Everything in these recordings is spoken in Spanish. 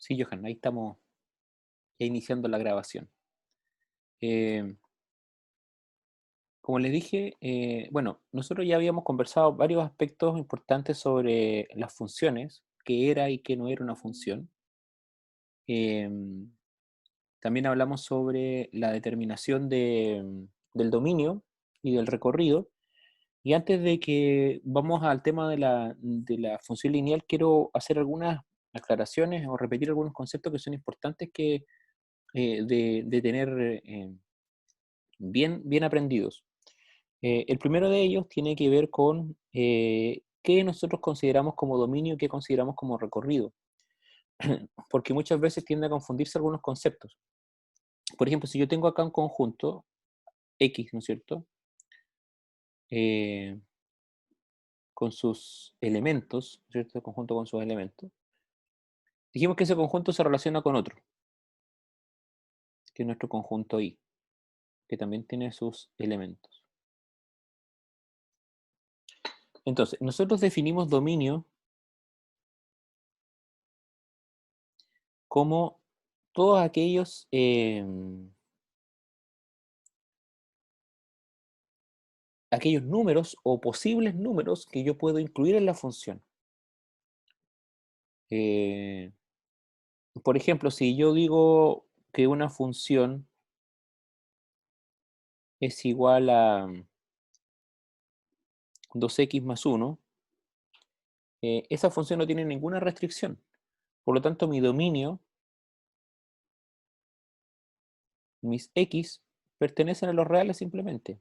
Sí, Johan, ahí estamos ya iniciando la grabación. Eh, Como les dije, bueno, nosotros ya habíamos conversado varios aspectos importantes sobre las funciones, qué era y qué no era una función. Em, También hablamos sobre la determinación del dominio y del recorrido. Y antes de que vamos al tema de la función lineal, quiero hacer algunas aclaraciones o repetir algunos conceptos que son importantes de tener bien aprendidos. El primero de ellos tiene que ver con qué nosotros consideramos como dominio y qué consideramos como recorrido, porque muchas veces tiende a confundirse algunos conceptos. Por ejemplo, si yo tengo acá un conjunto X, ¿no es cierto? Eh, con sus elementos, ¿no es cierto? El conjunto con sus elementos. Dijimos que ese conjunto se relaciona con otro, que es nuestro conjunto Y, que también tiene sus elementos. Entonces, nosotros definimos dominio como todos aquellos números o posibles números que yo puedo incluir en la función. Eh, por ejemplo, si yo digo que una función es igual a 2x más 1, esa función no tiene ninguna restricción. Por lo tanto, mi dominio, mis x, pertenecen a los reales simplemente.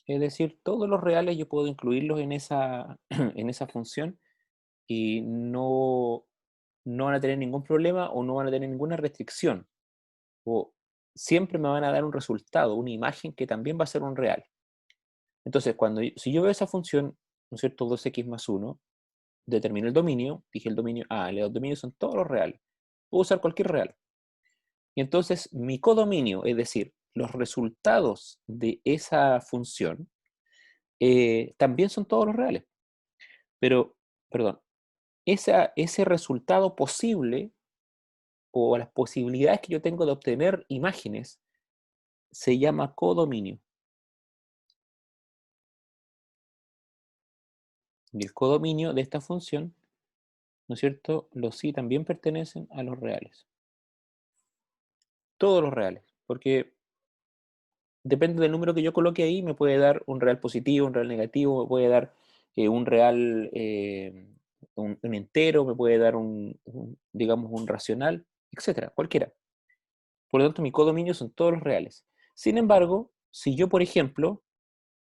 Es decir, todos los reales yo puedo incluirlos en esa, en esa función y no van a tener ningún problema o no van a tener ninguna restricción. O siempre me van a dar un resultado, una imagen que también va a ser un real. Entonces, si yo veo esa función, ¿no es cierto? 2x más 1, determino el dominio, dije el dominio, los dominios son todos los reales. Puedo usar cualquier real. Y entonces mi codominio, es decir, los resultados de esa función, también son todos los reales. Pero, perdón, ese resultado posible o las posibilidades que yo tengo de obtener imágenes se llama codominio. Y el codominio de esta función, ¿no es cierto? Los sí también pertenecen a los reales. Todos los reales. Porque depende del número que yo coloque ahí, me puede dar un real positivo, un real negativo, me puede dar un real, un entero, me puede dar digamos, un racional, etcétera, cualquiera. Por lo tanto, mi codominio son todos los reales. Sin embargo, si yo, por ejemplo,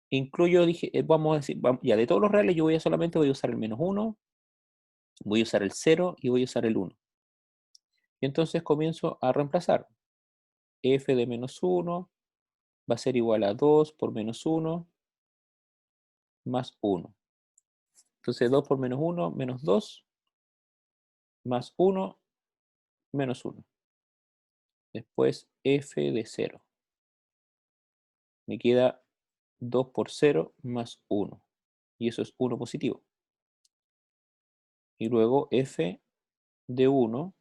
dije, vamos a decir, ya de todos los reales, yo solamente voy a usar el menos 1, voy a usar el 0 y voy a usar el 1. Y entonces comienzo a reemplazar. F de menos 1 va a ser igual a 2 por menos 1 más 1. Entonces 2 por menos 1, menos 2, más 1, menos 1. Después F de 0. Me queda 2 por 0 más 1. Y eso es 1 positivo. Y luego F de 1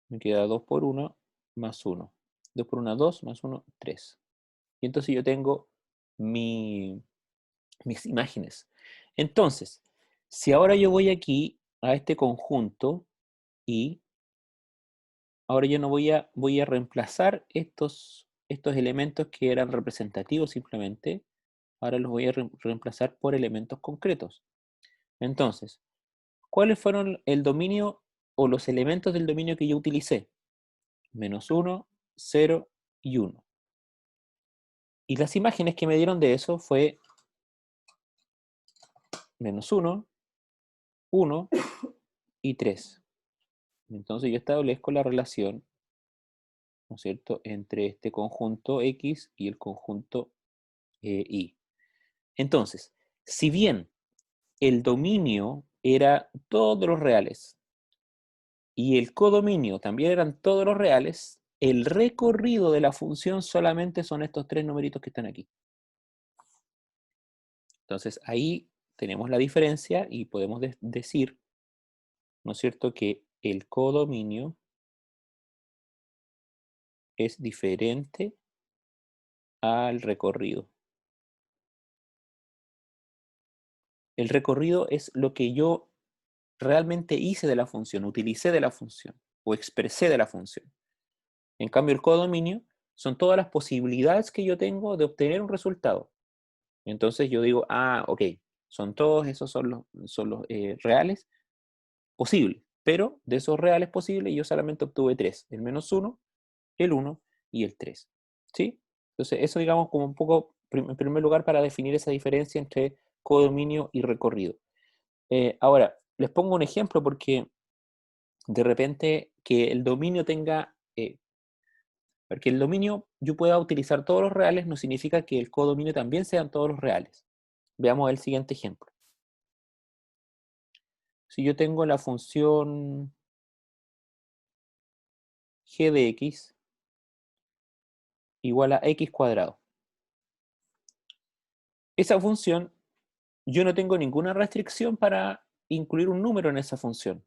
me queda 2 por 1 más 1. 2 por 1, 2, más 1, 3. Y entonces yo tengo mis imágenes. Entonces, si ahora yo voy aquí a este conjunto y ahora yo no voy a reemplazar estos elementos que eran representativos simplemente, ahora los voy a reemplazar por elementos concretos. Entonces, ¿cuáles fueron el dominio o los elementos del dominio que yo utilicé? Menos 1, 0 y 1. Y las imágenes que me dieron de eso fue menos 1, 1 y 3. Entonces yo establezco la relación, ¿no es cierto?, entre este conjunto X y el conjunto Y. Entonces, si bien el dominio era todos los reales y el codominio también eran todos los reales, el recorrido de la función solamente son estos tres numeritos que están aquí. Entonces ahí tenemos la diferencia y podemos decir, ¿no es cierto?, que el codominio es diferente al recorrido. El recorrido es lo que yo realmente hice de la función, utilicé de la función o expresé de la función. En cambio, el codominio son todas las posibilidades que yo tengo de obtener un resultado. Entonces yo digo, ok, son todos esos son los reales posibles, pero de esos reales posibles yo solamente obtuve tres, el -1, el 1 y el 3. ¿Sí? Entonces eso digamos como un poco, en primer lugar, para definir esa diferencia entre codominio y recorrido. Ahora, les pongo un ejemplo porque de repente que el dominio tenga, porque el dominio yo pueda utilizar todos los reales no significa que el codominio también sean todos los reales. Veamos el siguiente ejemplo. Si yo tengo la función g de x igual a x cuadrado. Esa función, yo no tengo ninguna restricción para incluir un número en esa función.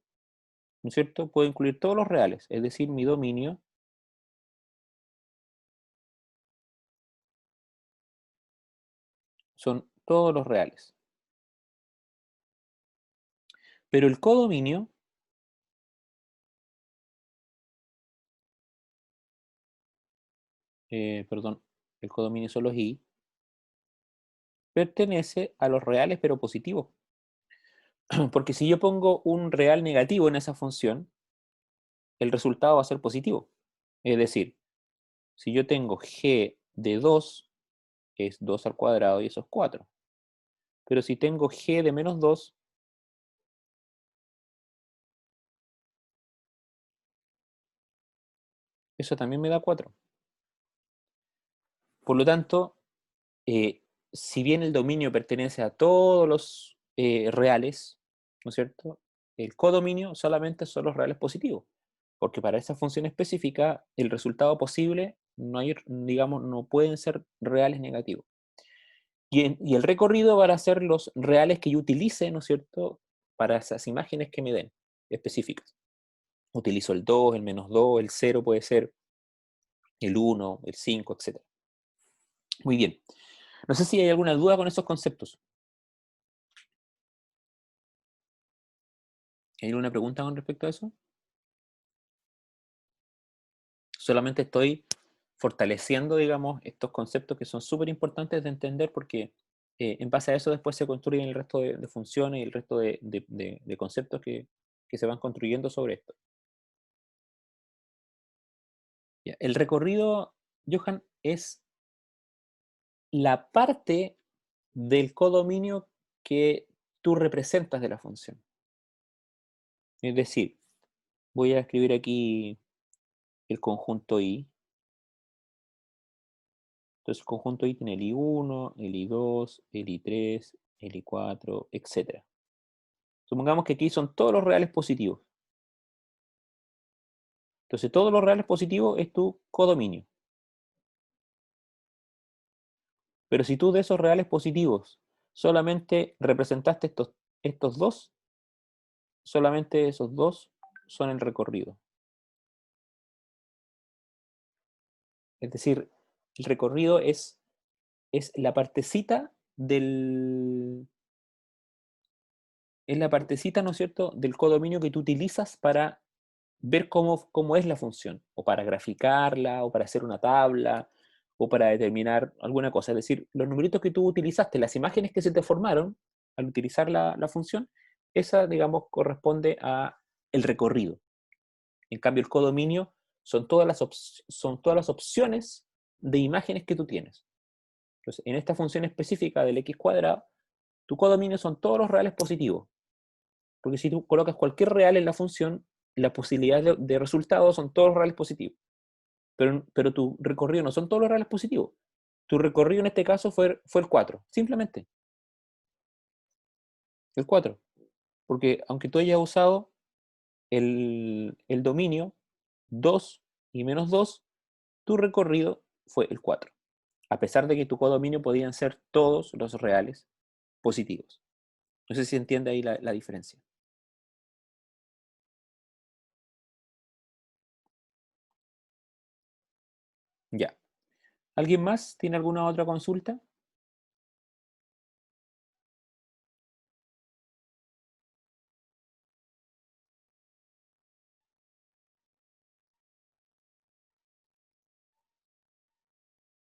¿No es cierto? Puedo incluir todos los reales, es decir, mi dominio son todos los reales. Pero el codominio, perdón, el codominio son los i, pertenece a los reales pero positivos. Porque si yo pongo un real negativo en esa función, el resultado va a ser positivo. Es decir, si yo tengo g de 2, es 2 al cuadrado y eso es 4. Pero si tengo g de -2, eso también me da 4. Por lo tanto, eh, si bien el dominio pertenece a todos los reales, ¿no es cierto? El codominio solamente son los reales positivos, porque para esa función específica el resultado posible no hay, digamos, no pueden ser reales negativos. Y el recorrido van a ser los reales que yo utilice, ¿no es cierto?, para esas imágenes que me den específicas. Utilizo el 2, el -2, el 0 puede ser, el 1, el 5, etc. Muy bien. No sé si hay alguna duda con esos conceptos. ¿Hay alguna pregunta con respecto a eso? Solamente estoy fortaleciendo, digamos, estos conceptos que son súper importantes de entender porque en base a eso después se construyen el resto de funciones y el resto de conceptos que se van construyendo sobre esto. Ya, el recorrido, Johan, es la parte del codominio que tú representas de la función. Es decir, voy a escribir aquí el conjunto I. Entonces el conjunto I tiene el I1, el I2, el I3, el I4, etc. Supongamos que aquí son todos los reales positivos. Entonces todos los reales positivos es tu codominio. Pero si tú de esos reales positivos solamente representaste estos dos, solamente esos dos son el recorrido. Es decir, el recorrido es la partecita es la partecita, ¿no es cierto?, del codominio que tú utilizas para ver cómo es la función, o para graficarla, o para hacer una tabla, o para determinar alguna cosa. Es decir, los numeritos que tú utilizaste, las imágenes que se te formaron al utilizar la función, esa, digamos, corresponde a el recorrido. En cambio, el codominio son todas las opciones de imágenes que tú tienes. Entonces, en esta función específica del x cuadrado, tu codominio son todos los reales positivos. Porque si tú colocas cualquier real en la función, las posibilidades de resultado son todos los reales positivos. Pero tu recorrido no son todos los reales positivos. Tu recorrido en este caso fue el 4, simplemente. El 4. Porque aunque tú hayas usado el dominio 2 y -2, tu recorrido fue el 4. A pesar de que tu codominio podían ser todos los reales positivos. No sé si entiende ahí la diferencia. ¿Alguien más tiene alguna otra consulta?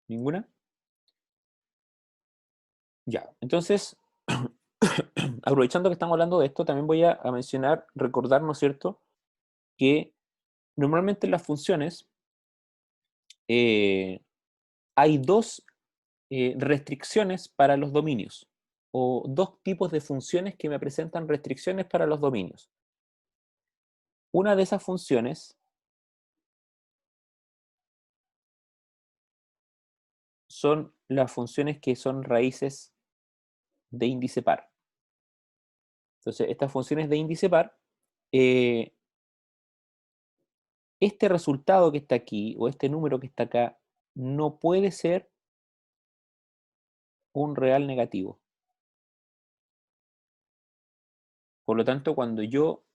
¿Ninguna? Ya, entonces, aprovechando que estamos hablando de esto, también voy a mencionar, recordar, ¿no es cierto?, que normalmente en las funciones eh, hay dos restricciones para los dominios, o dos tipos de funciones que me presentan restricciones para los dominios. Una de esas funciones son las funciones que son raíces de índice par. Entonces, estas funciones de índice par, eh, este resultado que está aquí, o este número que está acá, no puede ser un real negativo. Por lo tanto, cuando yo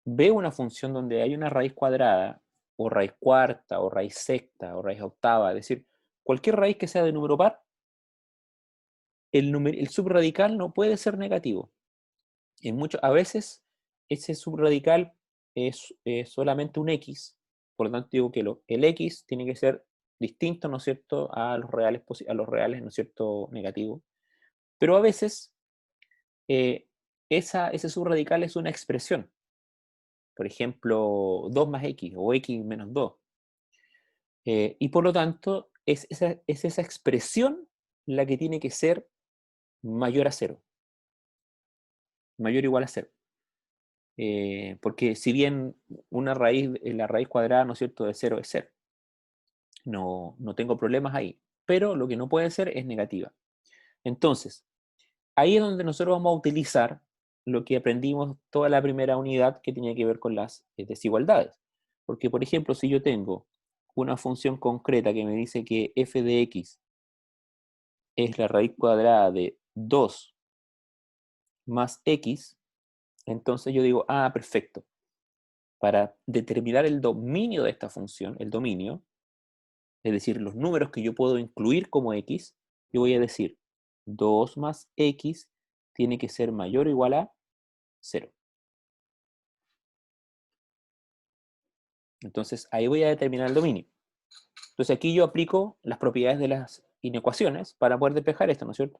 veo una función donde hay una raíz cuadrada, o raíz cuarta, o raíz sexta, o raíz octava, es decir, cualquier raíz que sea de número par, el subradical no puede ser negativo. A veces ese subradical es solamente un x, por lo tanto digo que el x tiene que ser distinto, ¿no es cierto?, a los reales, ¿no es cierto?, negativo. Pero a veces ese subradical es una expresión, por ejemplo, 2 más x o x menos 2. Y por lo tanto es esa expresión la que tiene que ser mayor a cero, mayor o igual a cero. Porque si bien la raíz cuadrada, ¿no es cierto?, de cero es cero, no tengo problemas ahí, pero lo que no puede ser es negativa. Entonces, ahí es donde nosotros vamos a utilizar lo que aprendimos toda la primera unidad que tenía que ver con las desigualdades. Porque, por ejemplo, si yo tengo una función concreta que me dice que f de x es la raíz cuadrada de 2 más x, entonces yo digo, perfecto. Para determinar el dominio de esta función, el dominio, es decir, los números que yo puedo incluir como x, yo voy a decir 2 más x tiene que ser mayor o igual a 0. Entonces ahí voy a determinar el dominio. Entonces aquí yo aplico las propiedades de las inecuaciones para poder despejar esto, ¿no es cierto?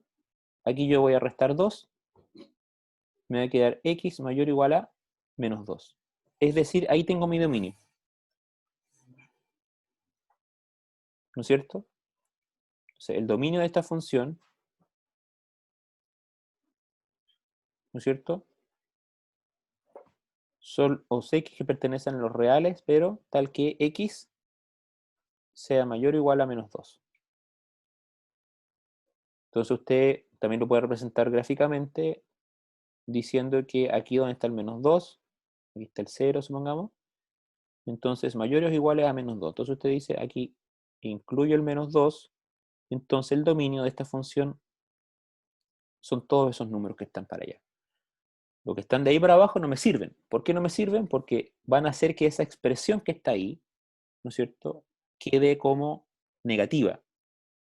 Aquí yo voy a restar 2, me va a quedar x mayor o igual a menos 2. Es decir, ahí tengo mi dominio, ¿no es cierto? Entonces el dominio de esta función, ¿no es cierto?, son los x que pertenecen a los reales, pero tal que x sea mayor o igual a menos 2. Entonces usted también lo puede representar gráficamente diciendo que aquí donde está el menos 2, aquí está el 0, supongamos, entonces mayores o iguales a menos 2. Entonces usted dice aquí incluyo el menos 2, entonces el dominio de esta función son todos esos números que están para allá. Los que están de ahí para abajo no me sirven. ¿Por qué no me sirven? Porque van a hacer que esa expresión que está ahí, ¿no es cierto?, quede como negativa.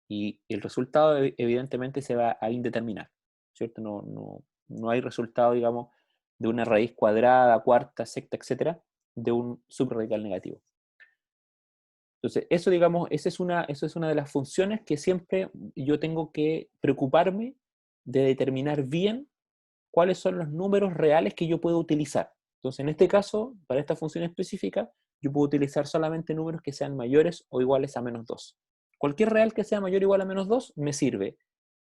Y el resultado evidentemente se va a indeterminar, ¿cierto? No hay resultado, digamos, de una raíz cuadrada, cuarta, sexta, etcétera, de un subradical negativo. Entonces, eso, digamos, eso es una de las funciones que siempre yo tengo que preocuparme de determinar bien cuáles son los números reales que yo puedo utilizar. Entonces, en este caso, para esta función específica, yo puedo utilizar solamente números que sean mayores o iguales a menos 2. Cualquier real que sea mayor o igual a menos 2 me sirve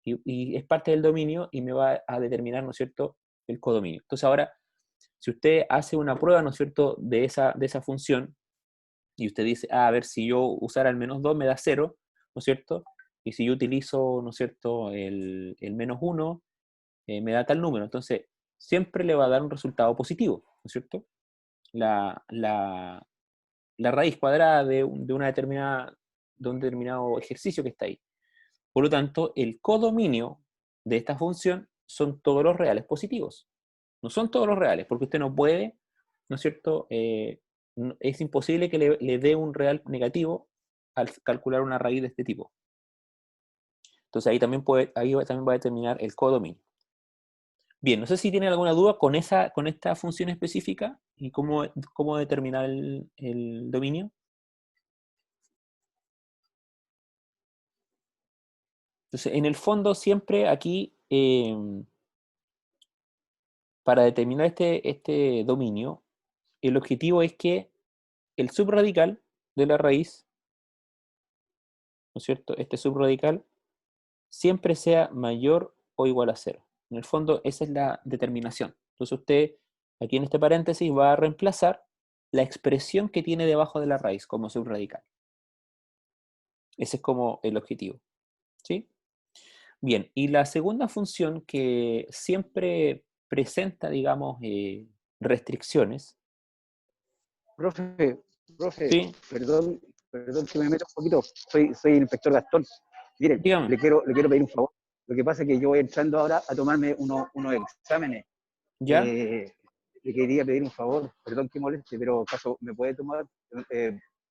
y es parte del dominio y me va a determinar, ¿no es cierto?, el codominio. Entonces ahora, si usted hace una prueba, ¿no es cierto?, de esa función y usted dice, a ver, si yo usara el menos 2 me da 0, ¿no es cierto? Y si yo utilizo, ¿no es cierto?, el menos 1, me da tal número. Entonces, siempre le va a dar un resultado positivo, ¿no es cierto? La raíz cuadrada de un determinado ejercicio que está ahí. Por lo tanto, el codominio de esta función son todos los reales positivos. No son todos los reales, porque usted no puede, ¿no es cierto? Es imposible que le dé un real negativo al calcular una raíz de este tipo. Entonces ahí también va a determinar el codominio. Bien, no sé si tienen alguna duda con esta función específica y cómo determinar el dominio. Entonces, en el fondo, siempre aquí, para determinar este dominio, el objetivo es que el subradical de la raíz, ¿no es cierto? Este subradical siempre sea mayor o igual a cero. En el fondo, esa es la determinación. Entonces usted, aquí en este paréntesis, va a reemplazar la expresión que tiene debajo de la raíz como subradical. Ese es como el objetivo. ¿Sí? Bien, y la segunda función que siempre presenta, digamos, restricciones. Profe, profe, ¿Sí? perdón que me meto un poquito. Soy el inspector Gastón. Miren, Dígame. le quiero pedir un favor. Lo que pasa es que yo voy entrando ahora a tomarme unos exámenes. ¿Ya? Eh, Le quería pedir un favor, perdón que moleste, pero acaso me puede tomar,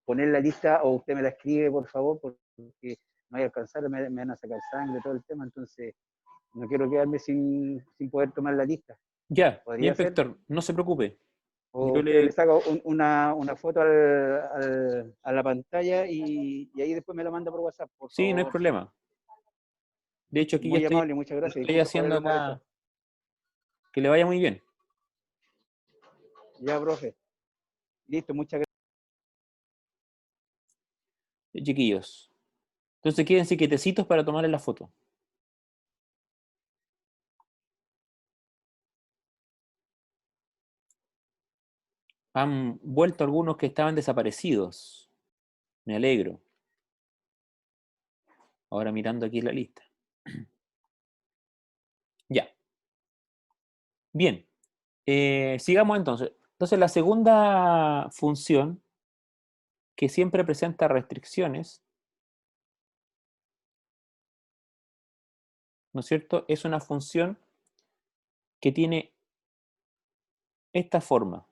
poner la lista o usted me la escribe, por favor, porque no voy a alcanzar, me van a sacar sangre, todo el tema, entonces no quiero quedarme sin poder tomar la lista. Ya, ¿Podría ser? inspector, no se preocupe. O Yo usted le le... saca una foto a la pantalla y ahí después me la manda por WhatsApp, por Sí, no hay favor. problema. De hecho, aquí ya Muy estoy, amable, muchas lo gracias. estoy Disculpe por haciendo el molesto. acá. Que le vaya muy bien, Ya, profe. Listo, muchas gracias. chiquillos. Entonces quédense quietecitos para tomarle la foto. Han vuelto algunos que estaban desaparecidos. Me alegro. Ahora mirando aquí la lista. Ya. Bien. Sigamos entonces. Entonces la segunda función que siempre presenta restricciones, ¿no es cierto? Es una función que tiene esta forma.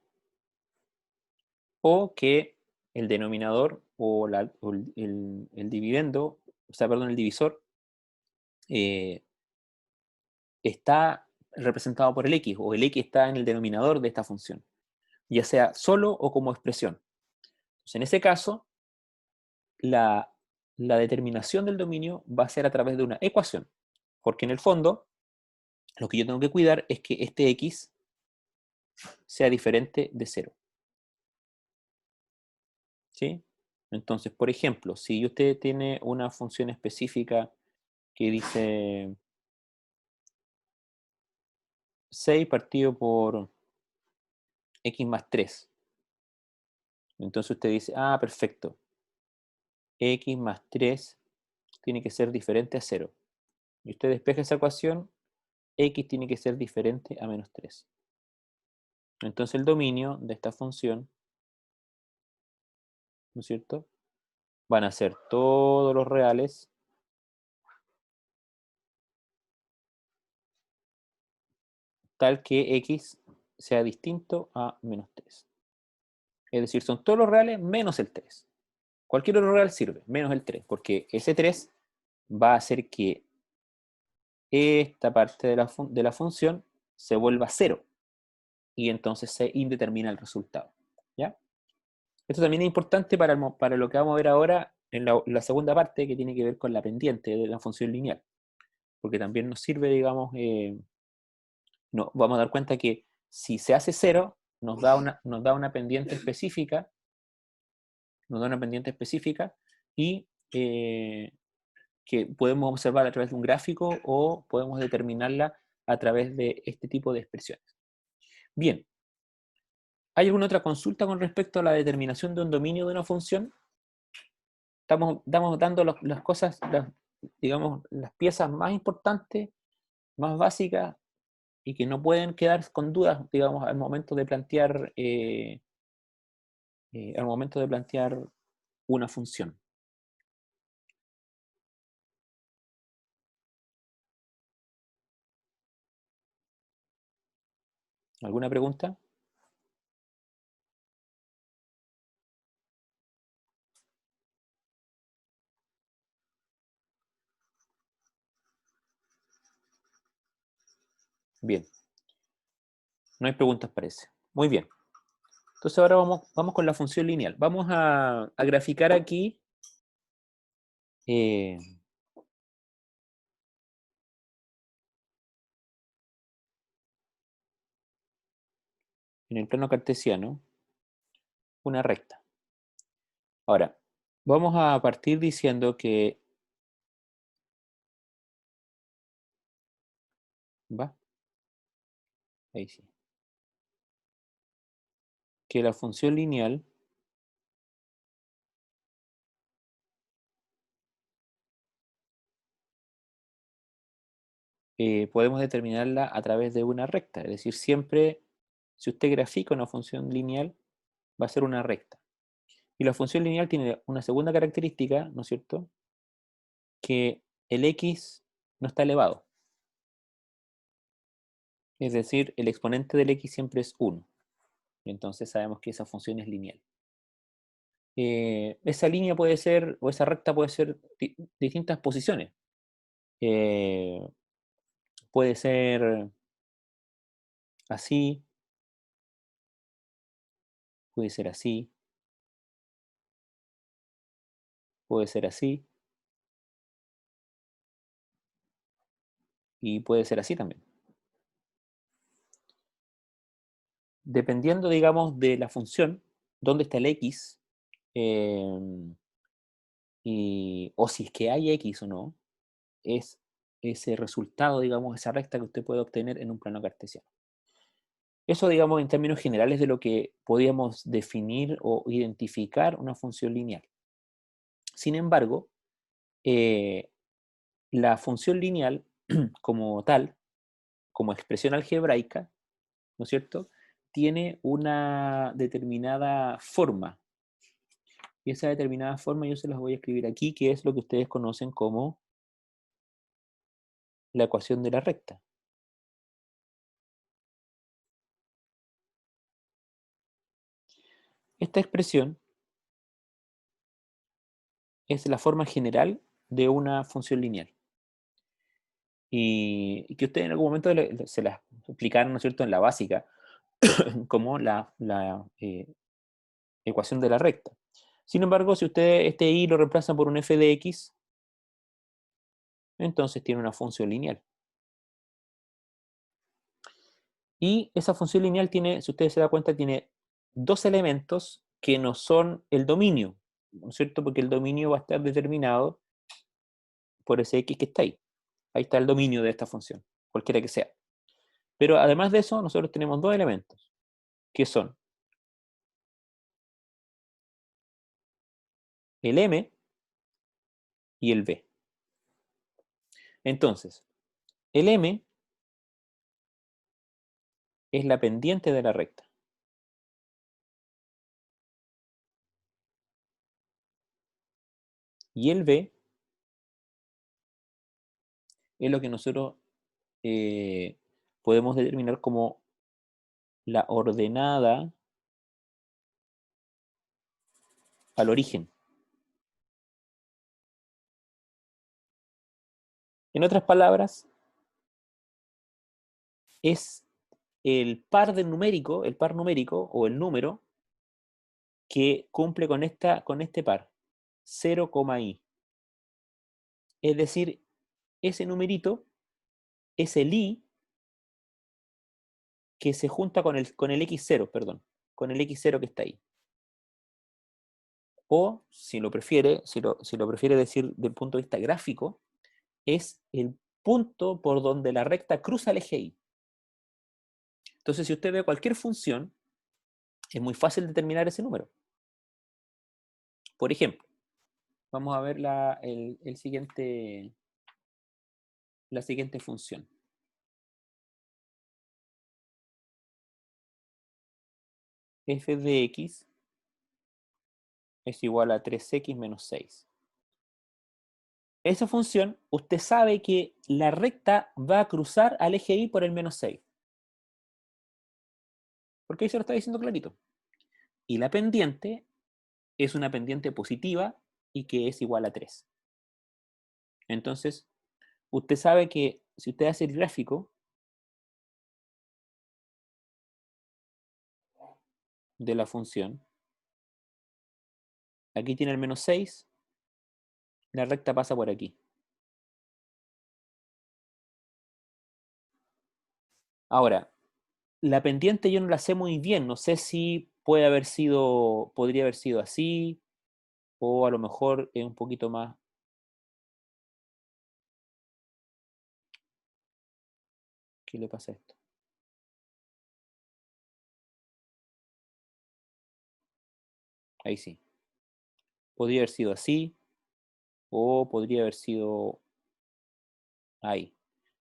O que el denominador o el dividendo, o sea, perdón, el divisor, eh, está representado por el x, o el x está en el denominador de esta función, ya sea solo o como expresión. Entonces, en ese caso, la, la determinación del dominio va a ser a través de una ecuación, porque en el fondo, lo que yo tengo que cuidar es que este x sea diferente de cero. ¿Sí? Entonces, por ejemplo, si usted tiene una función específica que dice 6 partido por x más 3. Entonces usted dice, ah, perfecto, x más 3 tiene que ser diferente a cero. Y usted despeja esa ecuación, x tiene que ser diferente a menos 3. Entonces el dominio de esta función, ¿no es cierto? Van a ser todos los reales tal que x sea distinto a menos 3. Es decir, son todos los reales menos el 3. Cualquier otro real sirve, menos el 3, porque ese 3 va a hacer que esta parte de la función se vuelva cero y entonces se indetermina el resultado. ¿Ya? Esto también es importante para lo que vamos a ver ahora en la segunda parte que tiene que ver con la pendiente de la función lineal, porque también nos sirve, digamos, no, vamos a dar cuenta que si se hace cero, nos da una pendiente específica, y que podemos observar a través de un gráfico o podemos determinarla a través de este tipo de expresiones. Bien, ¿hay alguna otra consulta con respecto a la determinación de un dominio de una función? Estamos dando las cosas, digamos, las piezas más importantes, más básicas y que no pueden quedar con dudas, digamos, al momento de plantear una función. ¿Alguna pregunta? Bien. No hay preguntas, parece. Muy bien. Entonces ahora vamos con la función lineal. Vamos a graficar aquí en el plano cartesiano una recta. Ahora, vamos a partir diciendo que ¿va? Ahí sí. Que la función lineal podemos determinarla a través de una recta. Es decir, siempre, si usted grafica una función lineal, va a ser una recta. Y la función lineal tiene una segunda característica, ¿no es cierto? Que el x no está elevado. Es decir, el exponente del x siempre es 1. Entonces sabemos que esa función es lineal. Esa línea puede ser, o esa recta puede ser distintas posiciones. Puede ser así, puede ser así, puede ser así, y puede ser así también. Dependiendo, digamos, de la función, dónde está el x, o si es que hay x o no, es ese resultado, digamos, esa recta que usted puede obtener en un plano cartesiano. Eso, digamos, en términos generales de lo que podríamos definir o identificar una función lineal. Sin embargo, la función lineal como tal, como expresión algebraica, ¿no es cierto?, tiene una determinada forma. Y esa determinada forma yo se las voy a escribir aquí, que es lo que ustedes conocen como la ecuación de la recta. Esta expresión es la forma general de una función lineal. Y que ustedes en algún momento se las explicaron, ¿no es cierto?, en la básica, como la ecuación de la recta. Sin embargo, si usted este y lo reemplaza por un f de x, entonces tiene una función lineal. Y esa función lineal tiene, si ustedes se dan cuenta, tiene dos elementos que no son el dominio, ¿no es cierto? Porque el dominio va a estar determinado por ese x que está ahí. Ahí está el dominio de esta función, cualquiera que sea. Pero además de eso, nosotros tenemos dos elementos, que son el m y el b. Entonces, el m es la pendiente de la recta. Y el b es lo que nosotros podemos determinar como la ordenada al origen. En otras palabras, es el par numérico, el par numérico o el número que cumple con este par, 0, i. Es decir, ese numerito es el i que se junta con el x0, perdón, con el x0 que está ahí. O, si lo prefiere decir desde el punto de vista gráfico, es el punto por donde la recta cruza el eje y. Entonces, si usted ve cualquier función, es muy fácil determinar ese número. Por ejemplo, vamos a ver la siguiente función. F de x es igual a 3x menos 6. Esa función, usted sabe que la recta va a cruzar al eje y por el menos 6. Porque ahí se lo está diciendo clarito. Y la pendiente es una pendiente positiva y que es igual a 3. Entonces, usted sabe que si usted hace el gráfico, de la función. Aquí tiene el menos 6. La recta pasa por aquí. Ahora, la pendiente yo no la sé muy bien. No sé si podría haber sido así, o a lo mejor es un poquito más. ¿Qué le pasa a esto? Ahí sí. Podría haber sido así, o podría haber sido ahí.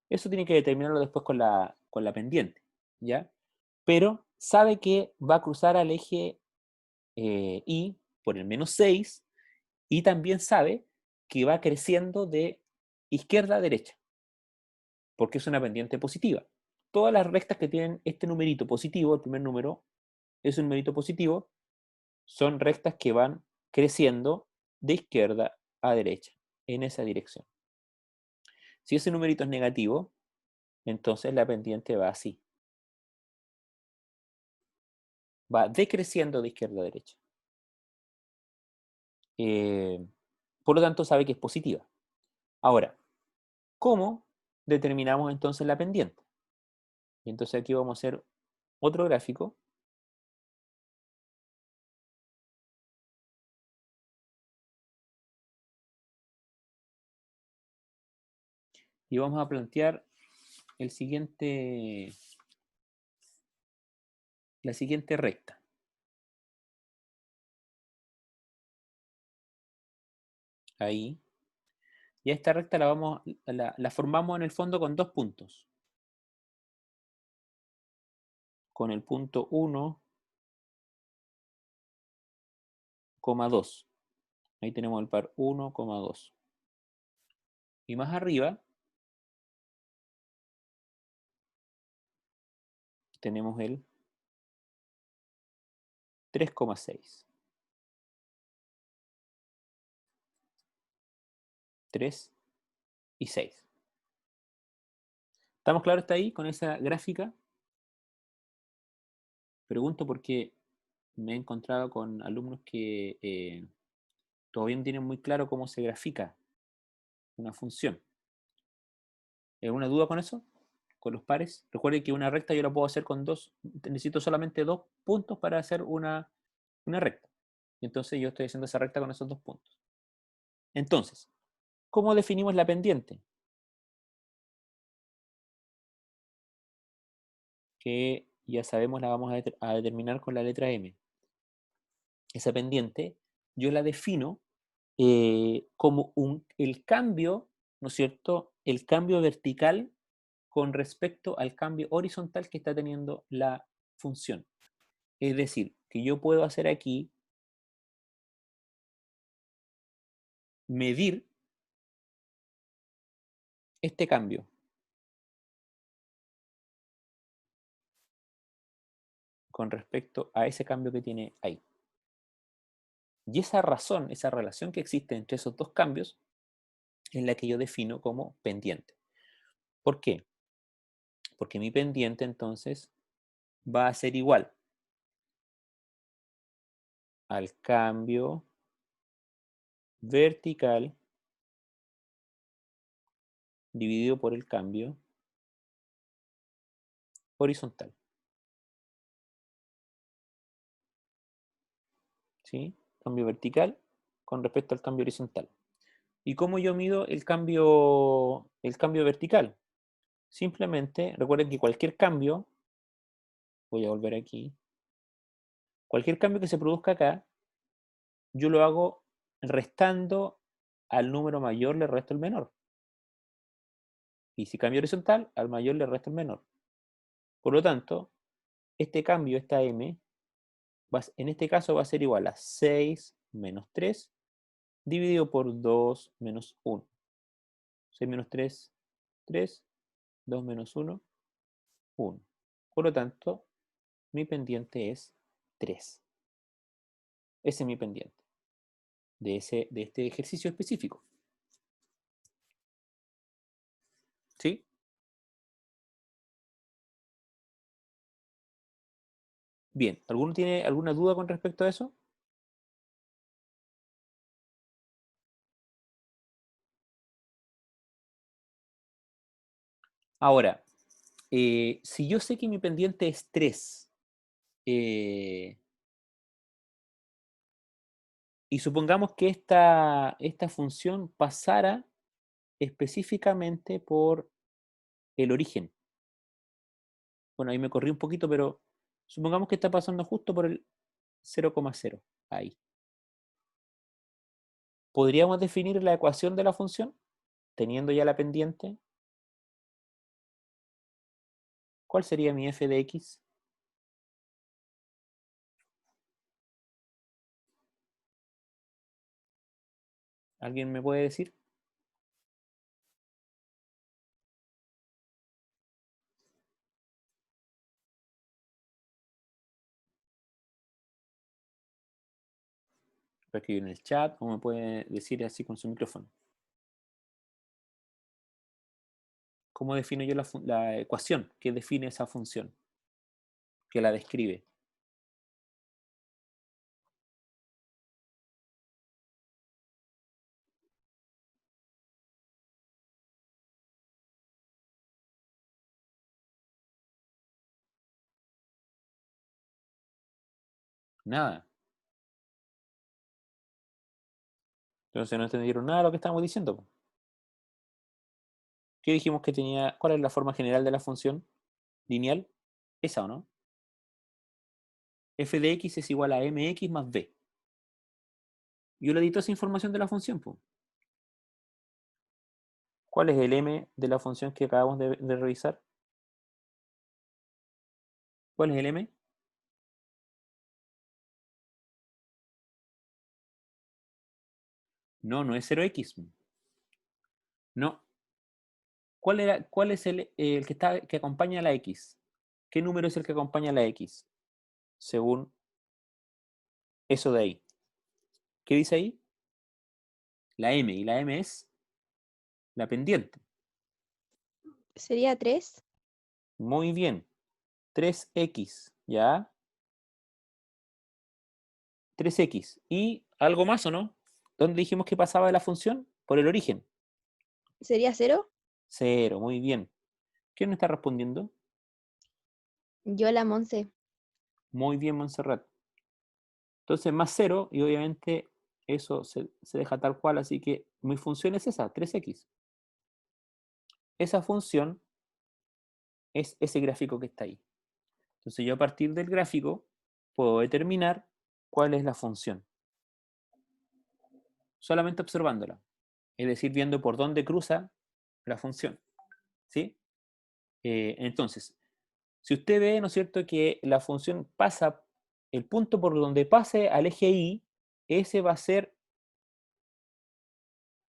Eso tiene que determinarlo después con la pendiente, ¿ya? Pero sabe que va a cruzar al eje Y por el menos 6 y también sabe que va creciendo de izquierda a derecha, porque es una pendiente positiva. Todas las rectas que tienen este numerito positivo, el primer número es un numerito positivo, son rectas que van creciendo de izquierda a derecha, en esa dirección. Si ese numerito es negativo, entonces la pendiente va así. Va decreciendo de izquierda a derecha. Por lo tanto, sabe que es positiva. Ahora, ¿cómo determinamos entonces la pendiente? Y entonces aquí vamos a hacer otro gráfico. Y vamos a plantear la siguiente recta. Ahí. Y a esta recta la formamos en el fondo con dos puntos. Con el punto 1,2. Ahí tenemos el par 1,2. Y más arriba tenemos el 3,6. 3 y 6. ¿Estamos claros hasta ahí con esa gráfica? Pregunto porque me he encontrado con alumnos que todavía no tienen muy claro cómo se grafica una función. ¿Alguna duda con eso? ¿Con los pares? Recuerden que una recta yo la puedo hacer con dos, necesito solamente dos puntos para hacer una recta. Y entonces yo estoy haciendo esa recta con esos dos puntos. Entonces, ¿cómo definimos la pendiente? Que ya sabemos la vamos a determinar con la letra M. Esa pendiente yo la defino como el cambio, ¿no es cierto? El cambio vertical con respecto al cambio horizontal que está teniendo la función. Es decir, que yo puedo hacer aquí medir este cambio con respecto a ese cambio que tiene ahí. Y esa razón, esa relación que existe entre esos dos cambios es la que yo defino como pendiente. ¿Por qué? Porque mi pendiente entonces va a ser igual al cambio vertical dividido por el cambio horizontal. ¿Sí? Cambio vertical con respecto al cambio horizontal. ¿Y cómo yo mido el cambio vertical? Simplemente recuerden que cualquier cambio, voy a volver aquí, cualquier cambio que se produzca acá, yo lo hago restando al número mayor, le resto el menor. Y si cambio horizontal, al mayor le resto el menor. Por lo tanto, este cambio, esta m, en este caso va a ser igual a 6 menos 3 dividido por 2 menos 1. 6 menos 3, 3. 2 menos 1, 1. Por lo tanto, mi pendiente es 3. Ese es mi pendiente de este ejercicio específico. ¿Sí? Bien, ¿alguno tiene alguna duda con respecto a eso? Ahora, si yo sé que mi pendiente es 3, y supongamos que esta función pasara específicamente por el origen. Bueno, ahí me corrí un poquito, pero supongamos que está pasando justo por el 0,0. Ahí. ¿Podríamos definir la ecuación de la función teniendo ya la pendiente? ¿Cuál sería mi f de x? ¿Alguien me puede decir? Puede escribir en el chat o me puede decir así con su micrófono. ¿Cómo defino yo la ecuación que define esa función? Que la describe. Nada. Entonces no entendieron nada de lo que estamos diciendo. ¿Qué dijimos que tenía? ¿Cuál es la forma general de la función lineal? ¿Esa o no? F de x es igual a mx más b. Yo le edito esa información de la función, pues. ¿Cuál es el m de la función que acabamos de revisar? ¿Cuál es el m? No, no es 0x. No. ¿Cuál es el que acompaña a la x? ¿Qué número es el que acompaña a la x? Según eso de ahí. ¿Qué dice ahí? La m. Y la m es la pendiente. ¿Sería 3? Muy bien. 3x. ¿Ya? 3x. ¿Y algo más o no? ¿Dónde dijimos que pasaba de la función? Por el origen. ¿Sería 0? 0. Muy bien. ¿Quién me está respondiendo? Yo la Monse. Muy bien, Montserrat. Entonces, más 0, y obviamente eso se deja tal cual, así que mi función es esa, 3x. Esa función es ese gráfico que está ahí. Entonces, yo a partir del gráfico puedo determinar cuál es la función, solamente observándola, es decir, viendo por dónde cruza la función. ¿Sí? Entonces, si usted ve, ¿no es cierto?, que la función pasa, el punto por donde pase al eje Y, ese va a ser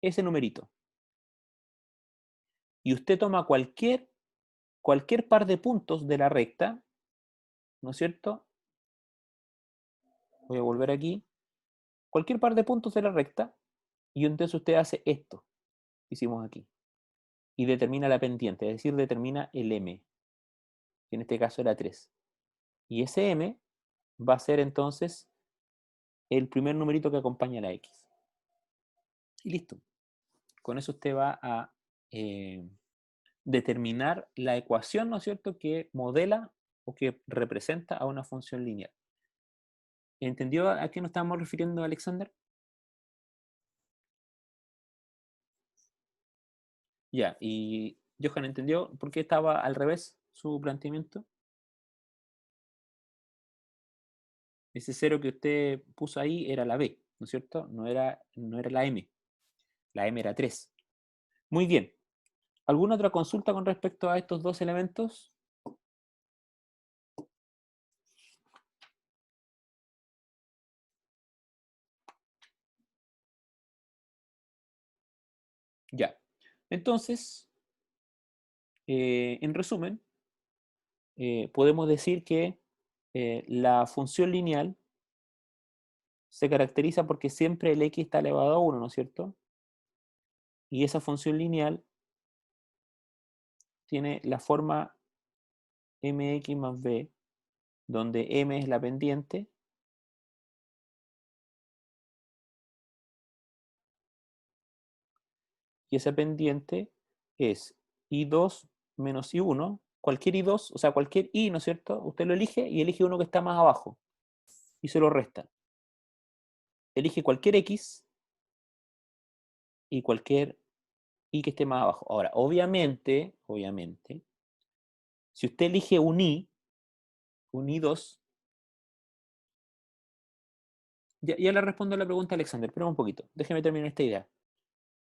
ese numerito. Y usted toma cualquier par de puntos de la recta, ¿no es cierto? Voy a volver aquí. Cualquier par de puntos de la recta, y entonces usted hace esto que hicimos aquí. Y determina la pendiente, es decir, determina el m, que en este caso era 3. Y ese m va a ser entonces el primer numerito que acompaña a la x. Y listo. Con eso usted va a determinar la ecuación, ¿no es cierto?, que modela o que representa a una función lineal. ¿Entendió a qué nos estamos refiriendo, Alexander? Ya, y Johan, ¿entendió por qué estaba al revés su planteamiento? Ese cero que usted puso ahí era la B, ¿no es cierto? No era la M. La M era 3. Muy bien. ¿Alguna otra consulta con respecto a estos dos elementos? Ya. Entonces, en resumen, podemos decir que la función lineal se caracteriza porque siempre el x está elevado a 1, ¿no es cierto? Y esa función lineal tiene la forma mx más b donde m es la pendiente, y esa pendiente es I2 menos I1, cualquier I2, o sea, cualquier I, ¿no es cierto? Usted lo elige y elige uno que está más abajo, y se lo resta. Elige cualquier X y cualquier I que esté más abajo. Ahora, obviamente, si usted elige un I2, ya le respondo a la pregunta a Alexander, pero un poquito, déjeme terminar esta idea.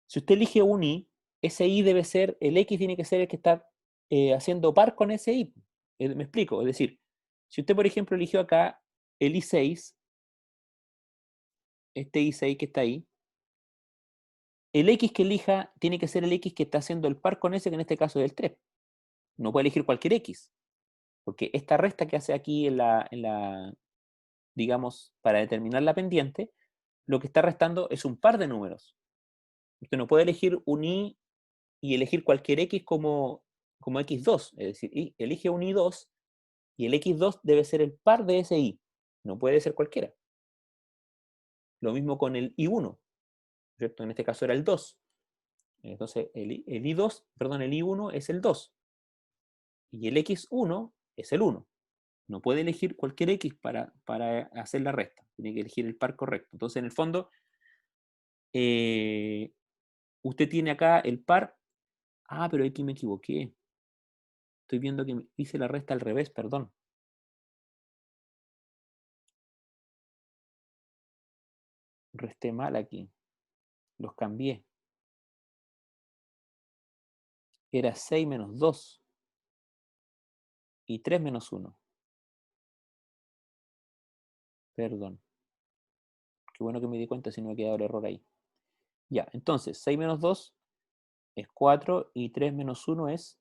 Si usted elige un I, ese I debe ser, el X tiene que ser el que está haciendo par con ese I. Me explico, es decir, si usted, por ejemplo, eligió acá el I6, este I6 que está ahí, el X que elija tiene que ser el X que está haciendo el par con ese, que en este caso es el 3. No puede elegir cualquier X, porque esta resta que hace aquí digamos, para determinar la pendiente, lo que está restando es un par de números. Usted no puede elegir un I y elegir cualquier X como X2, es decir, elige un I2 y el X2 debe ser el par de ese I, no puede ser cualquiera. Lo mismo con el I1, ¿cierto? En este caso era el 2. Entonces el I2, perdón, el I1 es el 2 y el X1 es el 1. No puede elegir cualquier X para hacer la resta, tiene que elegir el par correcto. Entonces, en el fondo, usted tiene acá el par. Ah, pero aquí me equivoqué. Estoy viendo que hice la resta al revés, perdón. Resté mal aquí. Los cambié. Era 6 menos 2 y 3 menos 1. Perdón. Qué bueno que me di cuenta si no me quedado el error ahí. Ya, entonces 6 menos 2 es 4 y 3 menos 1 es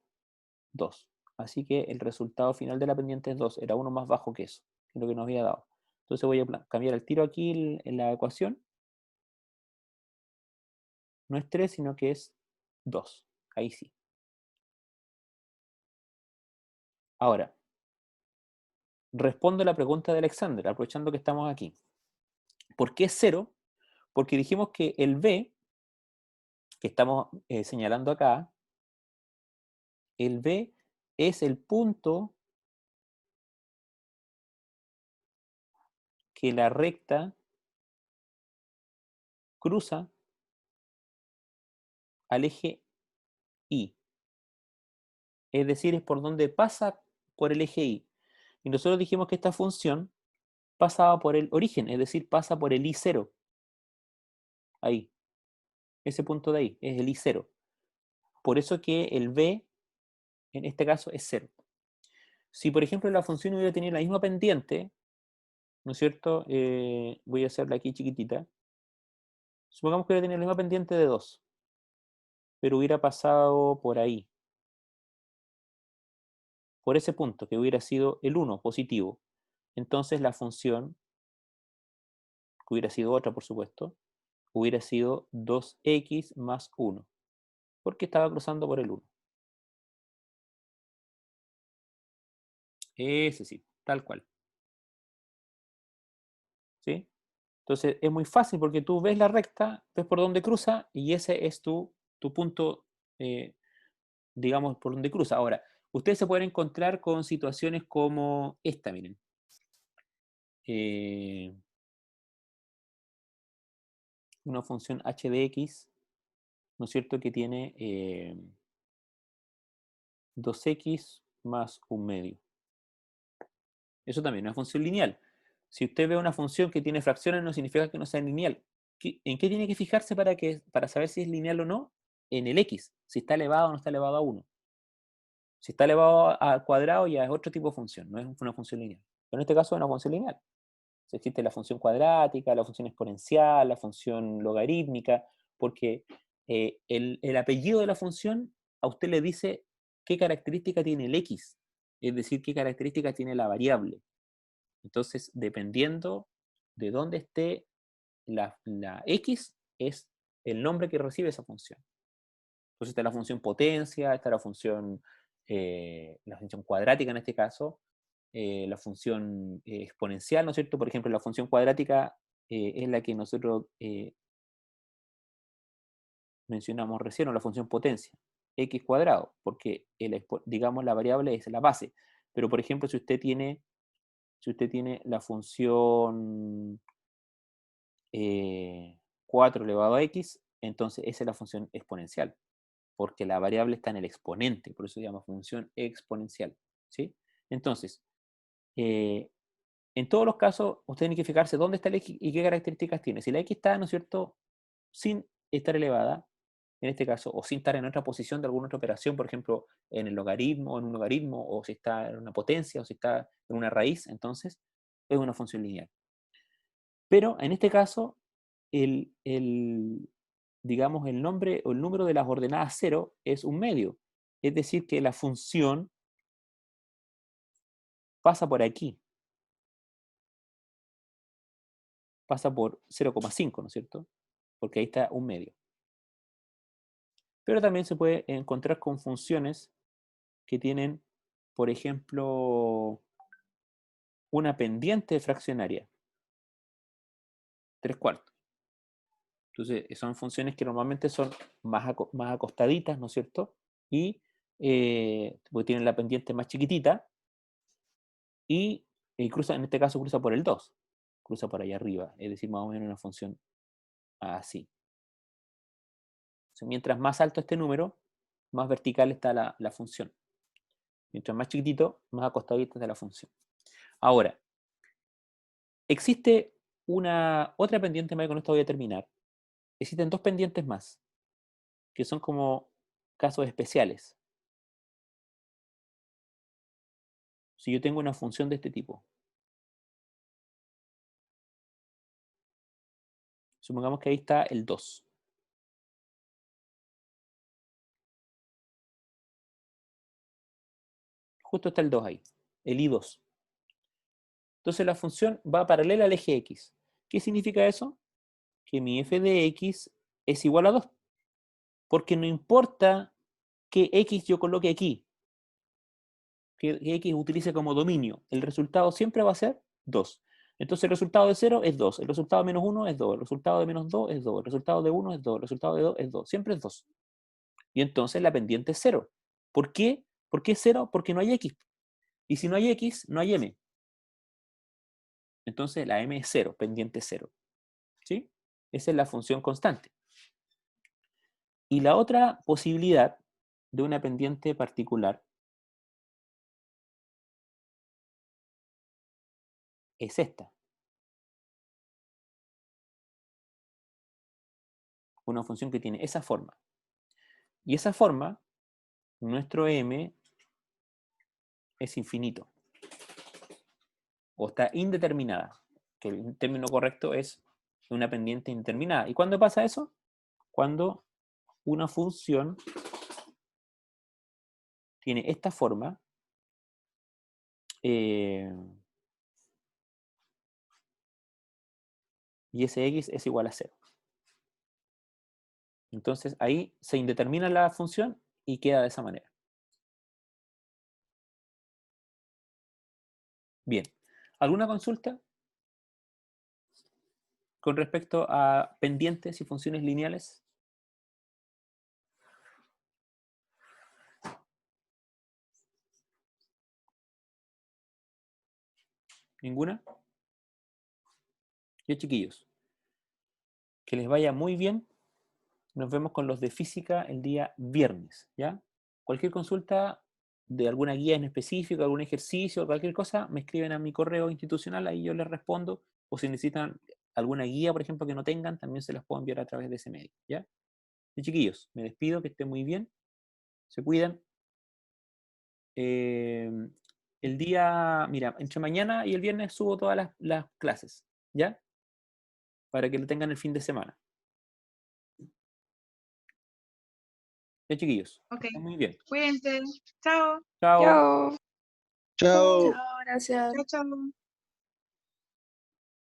2. Así que el resultado final de la pendiente es 2. Era uno más bajo que eso, que es lo que nos había dado. Entonces voy a cambiar el tiro aquí en la ecuación. No es 3, sino que es 2. Ahí sí. Ahora, respondo la pregunta de Alexander, aprovechando que estamos aquí. ¿Por qué es 0? Porque dijimos que el B, que estamos señalando acá, el B es el punto que la recta cruza al eje Y. Es decir, es por donde pasa por el eje Y. Y nosotros dijimos que esta función pasaba por el origen, es decir, pasa por el I0. Ahí. Ese punto de ahí es el I0. Por eso que el B, en este caso, es 0. Si, por ejemplo, la función hubiera tenido la misma pendiente, ¿no es cierto? Voy a hacerla aquí chiquitita. Supongamos que hubiera tenido la misma pendiente de 2, pero hubiera pasado por ahí, por ese punto, que hubiera sido el 1, positivo. Entonces la función, que hubiera sido otra, por supuesto, hubiera sido 2x más 1, porque estaba cruzando por el 1. Ese sí, tal cual. ¿Sí? Entonces es muy fácil porque tú ves la recta, ves por dónde cruza y ese es tu punto, digamos, por donde cruza. Ahora, ustedes se pueden encontrar con situaciones como esta, miren. Una función h de x, ¿no es cierto?, que tiene 2x más un medio. Eso también es una función lineal. Si usted ve una función que tiene fracciones, no significa que no sea lineal. ¿En qué tiene que fijarse para saber si es lineal o no? En el x, si está elevado o no está elevado a 1. Si está elevado al cuadrado ya es otro tipo de función, no es una función lineal. Pero en este caso es una función lineal. Existe la función cuadrática, la función exponencial, la función logarítmica, porque el apellido de la función a usted le dice qué característica tiene el x, es decir, qué característica tiene la variable. Entonces, dependiendo de dónde esté la x, es el nombre que recibe esa función. Entonces está la función potencia, está la función cuadrática en este caso, la función exponencial, ¿no es cierto? Por ejemplo, la función cuadrática es la que nosotros mencionamos recién, o la función potencia, x cuadrado, porque digamos la variable es la base. Pero, por ejemplo, si usted tiene la función 4 elevado a x, entonces esa es la función exponencial, porque la variable está en el exponente, por eso se llama función exponencial, ¿sí? Entonces, en todos los casos, usted tiene que fijarse dónde está el x y qué características tiene. Si la x está, ¿no es cierto?, sin estar elevada, en este caso, o sin estar en otra posición de alguna otra operación, por ejemplo, en el logaritmo, en un logaritmo, o si está en una potencia, o si está en una raíz, entonces es una función lineal. Pero en este caso, digamos, el nombre o el número de las ordenadas 0 es un medio. Es decir, que la función pasa por aquí. Pasa por 0,5, ¿no es cierto? Porque ahí está un medio. Pero también se puede encontrar con funciones que tienen, por ejemplo, una pendiente fraccionaria, 3/4. Entonces, son funciones que normalmente son más acostaditas, ¿no es cierto? Y porque tienen la pendiente más chiquitita y cruza, en este caso cruza por el 2, cruza por allá arriba, es decir, más o menos una función así. Entonces, mientras más alto este número, más vertical está la función. Mientras más chiquitito, más acostadita está la función. Ahora, existe otra pendiente más, y con esto voy a terminar. Existen dos pendientes más, que son como casos especiales. Si yo tengo una función de este tipo, supongamos que ahí está el 2. Justo está el 2 ahí, el I2. Entonces la función va paralela al eje X. ¿Qué significa eso? Que mi f de X es igual a 2. Porque no importa qué X yo coloque aquí, que X utilice como dominio, el resultado siempre va a ser 2. Entonces el resultado de 0 es 2, el resultado de menos 1 es 2, el resultado de menos 2 es 2, el resultado de 1 es 2, el resultado de 2 es 2, siempre es 2. Y entonces la pendiente es 0. ¿Por qué? ¿Por qué es 0? Porque no hay X. Y si no hay X, no hay M. Entonces la M es 0, pendiente 0. ¿Sí? Esa es la función constante. Y la otra posibilidad de una pendiente particular es esta. Una función que tiene esa forma. Y esa forma, nuestro M es infinito. O está indeterminada. Que el término correcto es una pendiente indeterminada. ¿Y cuándo pasa eso? Cuando una función tiene esta forma y ese X es igual a 0. Entonces ahí se indetermina la función y queda de esa manera. Bien. ¿Alguna consulta con respecto a pendientes y funciones lineales? ¿Ninguna? Ya, chiquillos, que les vaya muy bien. Nos vemos con los de física el día viernes, ¿ya? Cualquier consulta de alguna guía en específico, algún ejercicio, cualquier cosa, me escriben a mi correo institucional, ahí yo les respondo. O si necesitan alguna guía, por ejemplo, que no tengan, también se las puedo enviar a través de ese medio, ¿ya? Y chiquillos, me despido, que estén muy bien, se cuidan. El día, mira, entre mañana y el viernes subo todas las clases, ¿ya? Para que lo tengan el fin de semana. Ya, chiquillos, Ok, estén muy bien. cuídense. Chao. Chao. Chao. Chao. Chao, gracias. Chao, chao.